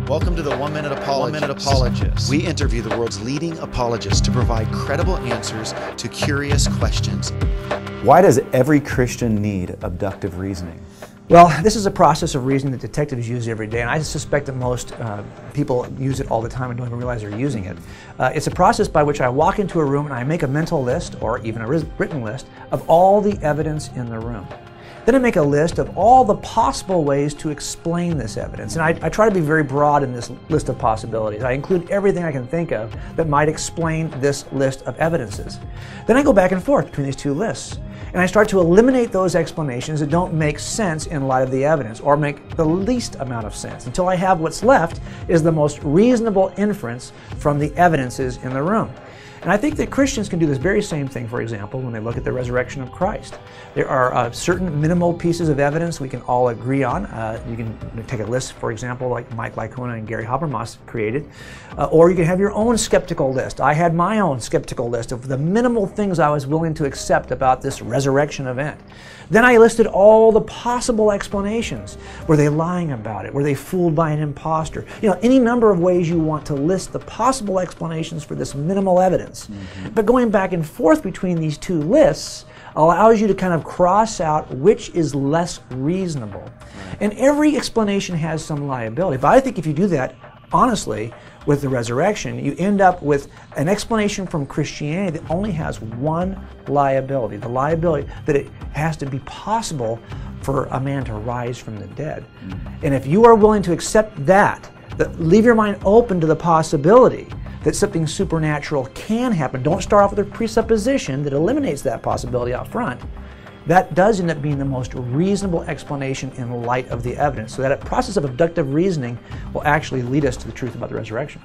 Welcome to the 1 Minute Apologist. We interview the world's leading apologists to provide credible answers to curious questions. Why does every Christian need abductive reasoning? Well, this is a process of reasoning that detectives use every day, and I suspect that most people use it all the time and don't even realize they're using it. It's a process by which I walk into a room and I make a mental list, or even a written list, of all the evidence in the room. Then I make a list of all the possible ways to explain this evidence. And I try to be very broad in this list of possibilities. I include everything I can think of that might explain this list of evidences. Then I go back and forth between these two lists. And I start to eliminate those explanations that don't make sense in light of the evidence, or make the least amount of sense, until I have what's left is the most reasonable inference from the evidences in the room. And I think that Christians can do this very same thing, for example, when they look at the resurrection of Christ. There are certain minimal pieces of evidence we can all agree on. You can take a list, for example, like Mike Licona and Gary Habermas created, or you can have your own skeptical list. I had my own skeptical list of the minimal things I was willing to accept about this resurrection event. Then I listed all the possible explanations. Were they lying about it? Were they fooled by an imposter? You know, any number of ways you want to list the possible explanations for this minimal evidence. But going back and forth between these two lists allows you to kind of cross out which is less reasonable. And every explanation has some liability. But I think if you do that honestly with the resurrection, you end up with an explanation from Christianity that only has one liability. The liability that it has to be possible for a man to rise from the dead. And if you are willing to accept that, leave your mind open to the possibility that something supernatural can happen. Don't start off with a presupposition that eliminates that possibility out front. That does end up being the most reasonable explanation in light of the evidence. So that process of abductive reasoning will actually lead us to the truth about the resurrection.